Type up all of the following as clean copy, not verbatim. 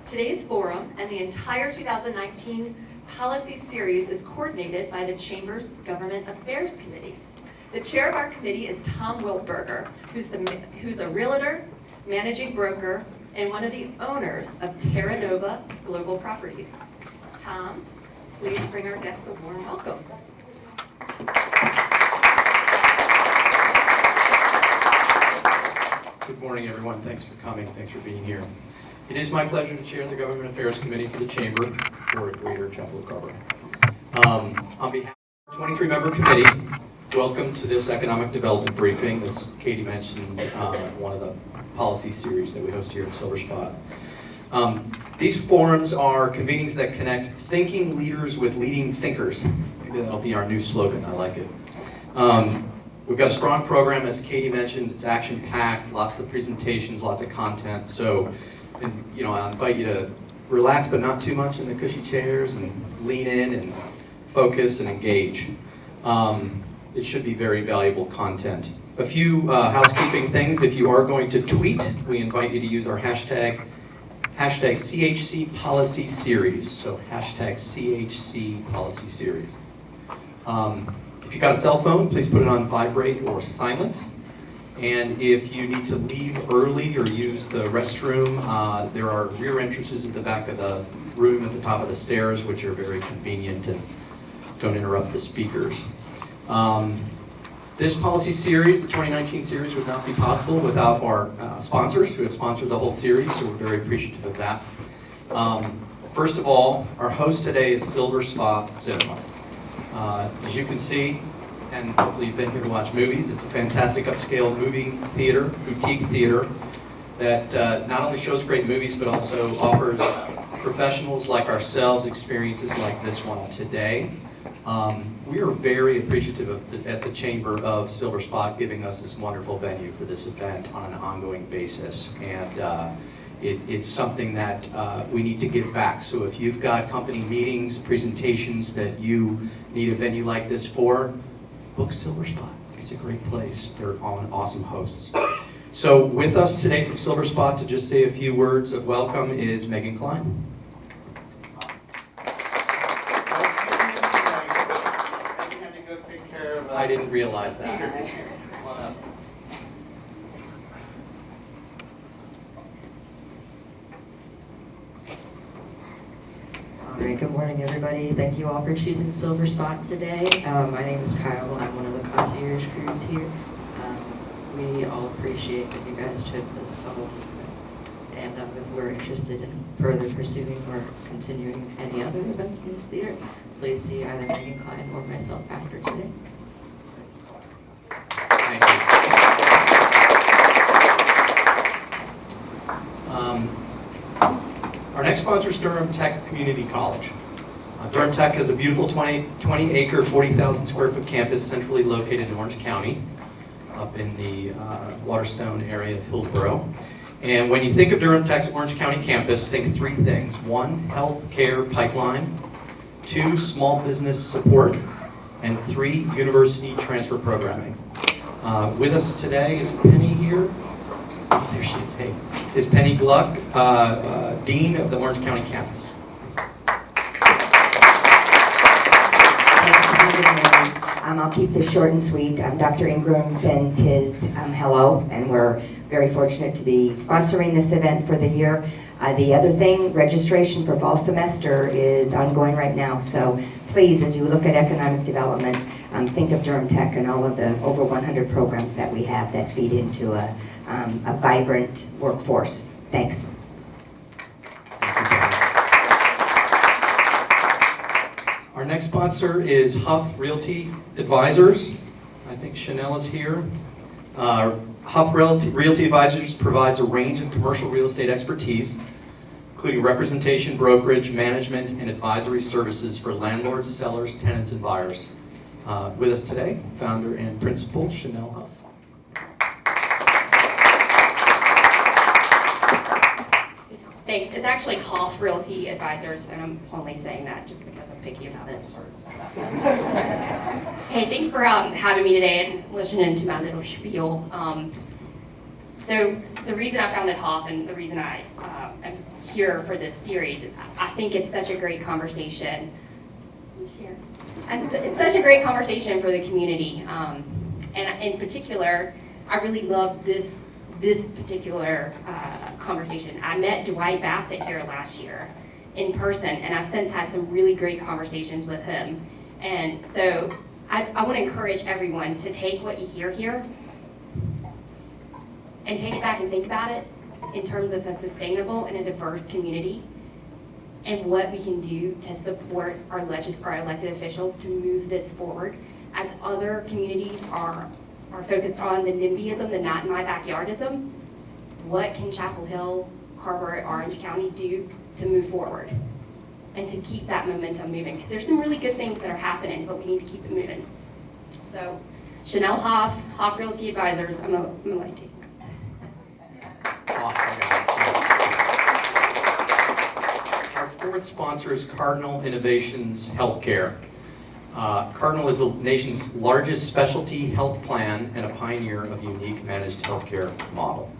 Today's forum and the entire 2019 policy series is coordinated by the Chamber's Government Affairs Committee. The chair of our committee is Tom Wiltberger, who's a realtor, managing broker, and one of the owners of Terra Nova Global Properties. Tom, please bring our guests a warm welcome. Good morning, everyone. Thanks for coming. Thanks for being here. It is my pleasure to chair the Government Affairs Committee for the Chamber for Greater Chapel of Carrboro. On behalf of the 23-member committee, welcome to this economic development briefing. As Katie mentioned, one of the policy series that we host here at Silverspot. These forums are convenings that connect thinking leaders with leading thinkers. Maybe that'll be our new slogan. I like it. We've got a strong program, as Katie mentioned. It's action-packed, lots of presentations, lots of content. So, I invite you to relax, but not too much in the cushy chairs, and lean in and focus and engage. It should be very valuable content. A few housekeeping things. If you are going to tweet, we invite you to use our hashtag CHC Policy Series. So hashtag CHC Policy Series. If you've got a cell phone, please put it on vibrate or silent. And if you need to leave early or use the restroom, there are rear entrances at the back of the room at the top of the stairs, which are very convenient and don't interrupt the speakers. This policy series, the 2019 series, would not be possible without our sponsors who have sponsored the whole series, so we're very appreciative of that. First of all, our host today is Silverspot Cinema. As you can see, and hopefully you've been here to watch movies, it's a fantastic upscale movie theater, boutique theater, that not only shows great movies, but also offers professionals like ourselves experiences like this one today. We are very appreciative at the Chamber of Silverspot giving us this wonderful venue for this event on an ongoing basis. And it's something that we need to give back. So if you've got company meetings, presentations that you need a venue like this for, book Silverspot. It's a great place. They're awesome hosts. So with us today from Silverspot to just say a few words of welcome is Megan Klein. I didn't realize that. All right, good morning, everybody. Thank you all for choosing Silverspot today. My name is Kyle. I'm one of the concierge crews here. We all appreciate that you guys chose this couple. And if we're interested in further pursuing or continuing any other events in this theater, please see either Megan Klein or myself after today. Thank you. Our next sponsor is Durham Tech Community College. Durham Tech has a beautiful 20-acre, 40,000 square foot campus centrally located in Orange County, up in the Waterstone area of Hillsborough. And when you think of Durham Tech's Orange County campus, think three things. 1, healthcare pipeline. 2, small business support. And 3, university transfer programming. With us today is Penny here. There she is. Hey, is Penny Gluck, Dean of the Orange County campus. I'll keep this short and sweet. Dr. Ingram sends his hello, and we're very fortunate to be sponsoring this event for the year. The other thing, registration for fall semester is ongoing right now, so please, as you look at economic development, think of Durham Tech and all of the over 100 programs that we have that feed into a vibrant workforce. Thanks. Our next sponsor is Huff Realty Advisors. I think Chanel is here. Huff Realty Advisors provides a range of commercial real estate expertise, including representation, brokerage, management, and advisory services for landlords, sellers, tenants, and buyers. With us today, founder and principal, Chanel Huff. Thanks. It's actually Huff Realty Advisors, and I'm only saying that just because I'm picky about it. Hey, thanks for having me today and listening to my little spiel. So the reason I founded Huff and the reason I am here for this series. I think it's such a great conversation. And it's such a great conversation for the community. And in particular, I really love this particular conversation. I met Dwight Bassett here last year in person, and I've since had some really great conversations with him. And so I want to encourage everyone to take what you hear here and take it back and think about it in terms of a sustainable and a diverse community and what we can do to support our elected officials to move this forward as other communities are focused on the NIMBYism, the not in my backyardism. What can Chapel Hill, Carrboro, Orange County do to move forward and to keep that momentum moving? Because there's some really good things that are happening, but we need to keep it moving. So, Chanel Hoff Realty Advisors, I'm gonna let you take it. Our fourth sponsor is Cardinal Innovations Healthcare. Cardinal is the nation's largest specialty health plan and a pioneer of a unique managed healthcare model.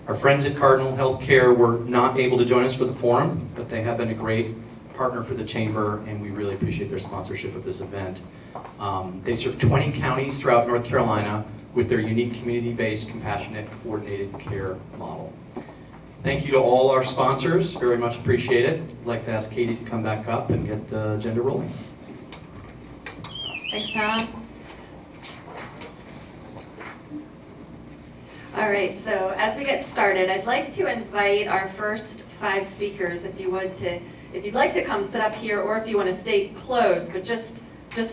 Our friends at Cardinal Healthcare were not able to join us for the forum, but they have been a great partner for the Chamber, and we really appreciate their sponsorship of this event. They serve 20 counties throughout North Carolina with their unique community-based, compassionate, coordinated care model. Thank you to all our sponsors, very much appreciate it. I'd like to ask Katie to come back up and get the agenda rolling. Thanks, Tom. All right, so as we get started, I'd like to invite our first 5 speakers, if you'd like to come sit up here, or if you want to stay close, but just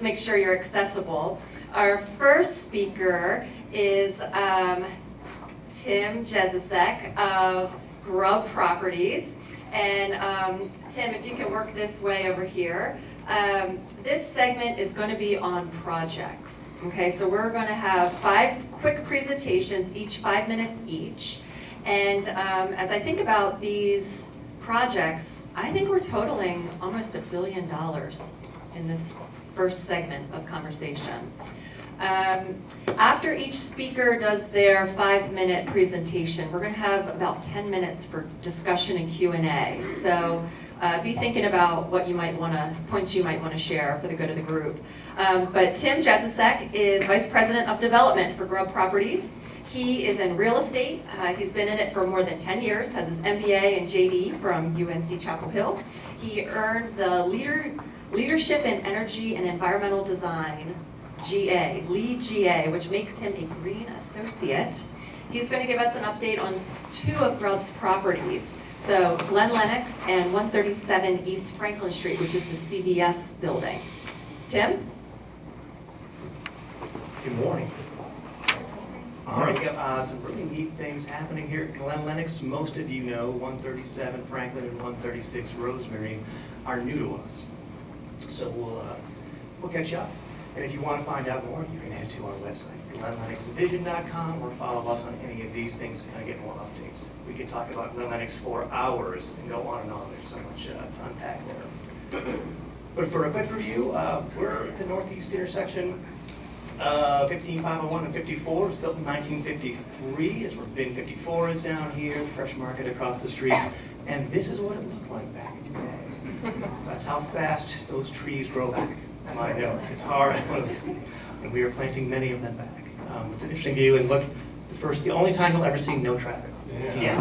make sure you're accessible. Our first speaker is Tim Jezisek of Grubb Properties. And Tim, if you can work this way over here. This segment is going to be on projects. Okay, so we're going to have 5 quick presentations, each 5 minutes each. And as I think about these projects, I think we're totaling almost $1 billion in this first segment of conversation. After each speaker does their 5-minute presentation, we're going to have about 10 minutes for discussion and Q&A. So be thinking about what you might want to, points you might want to share for the good of the group. But Tim Jezisek is Vice President of Development for Grubb Properties. He is in real estate. He's been in it for more than 10 years, has his MBA and JD from UNC Chapel Hill. He earned the Leadership in Energy and Environmental Design, GA, LEED GA, which makes him a Green Associate. He's going to give us an update on 2 of Grubb's properties. So Glen, Lennox, and 137 East Franklin Street, which is the CVS building. Tim? Good morning. All right, we got some really neat things happening here at Glen, Lennox. Most of you know 137 Franklin and 136 Rosemary are new to us. So we'll catch you up. And if you want to find out more, you can head to our website, glenlennoxvision.com, or follow us on any of these things and get more updates. We could talk about Glen Lennox for hours and go on and on. There's so much to unpack there. But for a quick review, we're at the northeast intersection 15501 and 54. It was built in 1953. It's where bin 54 is down here, the Fresh Market across the street. And this is what it looked like back in the day. That's how fast those trees grow back. I know, it's hard. And we are planting many of them back. It's an interesting view, and look, the only time you'll ever see no traffic. Yeah.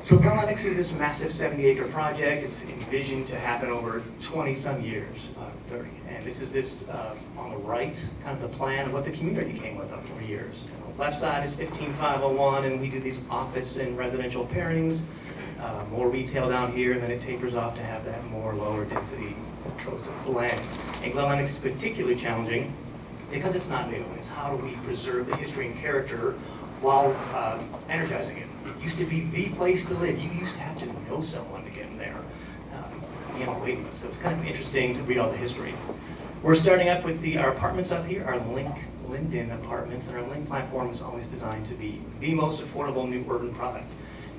So Glen Lennox is this massive 70-acre project. It's envisioned to happen over 20-some years, 30. And this is on the right, kind of the plan of what the community came with over the years. On the left side is 15501, and we do these office and residential pairings. More retail down here, and then it tapers off to have that more lower density, so it's a blend. And Glen Lennox is particularly challenging because it's not new. It's how do we preserve the history and character while energizing it. It used to be the place to live. You used to have to know someone to get in there. Be on a waiting list. So it's kind of interesting to read all the history. We're starting up with our apartments up here, our Linden apartments, and our Link platform is always designed to be the most affordable new urban product.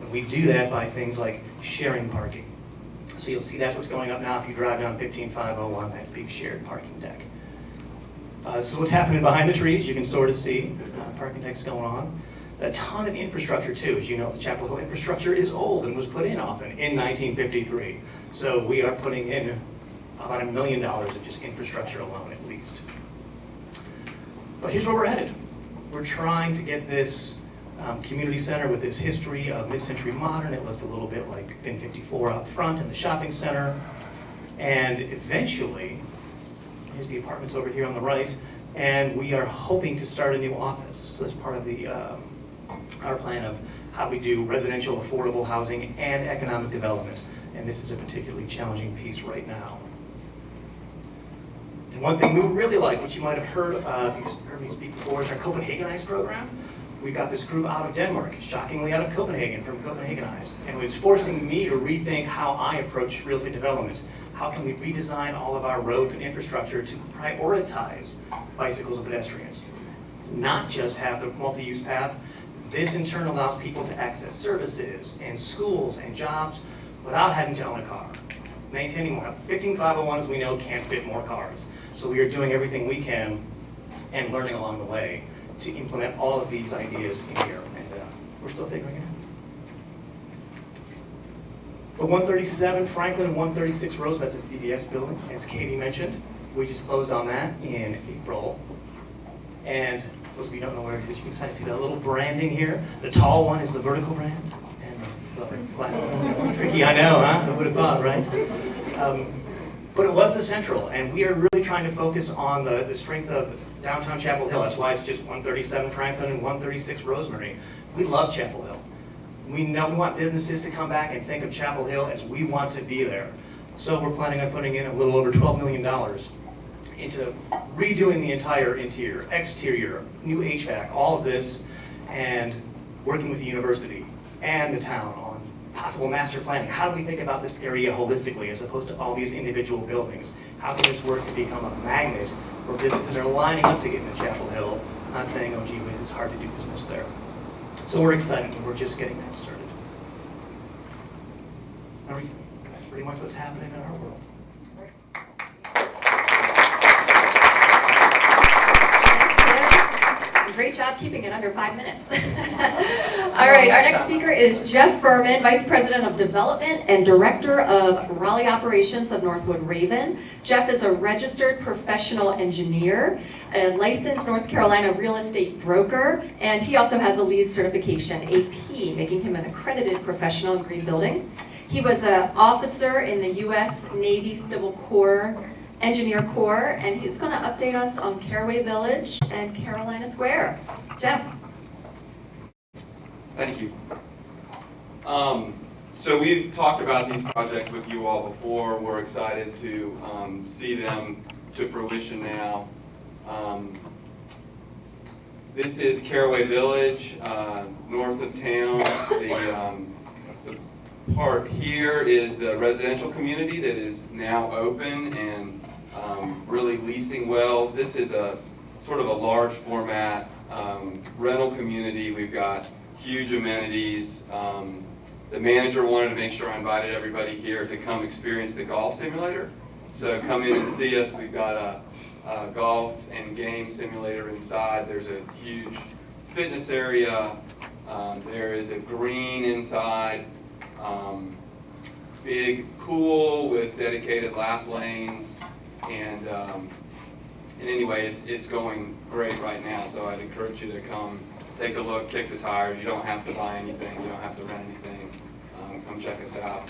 And we do that by things like sharing parking. So you'll see that's what's going up now if you drive down 15501, that big shared parking deck. So what's happening behind the trees, you can sort of see parking decks going on. A ton of infrastructure too. As you know, the Chapel Hill infrastructure is old and was put in often in 1953. So we are putting in about $1 million of just infrastructure alone at least. But here's where we're headed. We're trying to get this community center with this history of mid-century modern. It looks a little bit like Bin 54 out front in the shopping center. And eventually, here's the apartments over here on the right, and we are hoping to start a new office. So that's part of the our plan of how we do residential affordable housing and economic development. And this is a particularly challenging piece right now. And one thing we really like, which you might have heard, if you've heard me speak before, is our Copenhagenize program. We got this group out of Denmark, shockingly out of Copenhagen, from Copenhagenize. And it's forcing me to rethink how I approach real estate development. How can we redesign all of our roads and infrastructure to prioritize bicycles and pedestrians? Not just have the multi-use path. This in turn allows people to access services and schools and jobs without having to own a car. Maintaining 15501, as we know, can't fit more cars. So we are doing everything we can and learning along the way to implement all of these ideas in here. And we're still figuring it out. For 137 Franklin and 136 Rose, that's a CVS building, as Katie mentioned. We just closed on that in April. And those of you who don't know where it is, you can kind of see that little branding here. The tall one is the vertical brand, and the flat one is tricky, I know, huh? Who would have thought, right? But it was the central, and we are really trying to focus on the strength of downtown Chapel Hill. That's why it's just 137 Franklin and 136 Rosemary. We love Chapel Hill. We know we want businesses to come back and think of Chapel Hill as we want to be there. So we're planning on putting in a little over $12 million into redoing the entire interior, exterior, new HVAC, all of this, and working with the university and the town on possible master planning. How do we think about this area holistically as opposed to all these individual buildings? How can this work to become a magnet where businesses are lining up to get into Chapel Hill, not saying, oh gee whiz, it's hard to do business there. So we're excited, and we're just getting that started. That's pretty much what's happening in our world. Great job keeping it under 5 minutes. All right, our next speaker is Jeff Furman, Vice President of Development and Director of Raleigh Operations of Northwood Ravin. Jeff is a registered professional engineer, a licensed North Carolina real estate broker, and he also has a LEED certification, AP, making him an accredited professional in green building. He was an officer in the U.S. Navy Civil Corps Engineer Corps, and he's going to update us on Caraway Village and Carolina Square. Jeff. Thank you. So we've talked about these projects with you all before. We're excited to see them to fruition now. This is Caraway Village, north of town. The part here is the residential community that is now open and really leasing well. This is a sort of a large format rental community. We've got huge amenities. The manager wanted to make sure I invited everybody here to come experience the golf simulator. So come in and see us. We've got a golf and game simulator inside. There's a huge fitness area. There is a green inside. Big pool with dedicated lap lanes, and anyway, it's going great right now. So I'd encourage you to come take a look, kick the tires. You don't have to buy anything. You don't have to rent anything. Come check us out.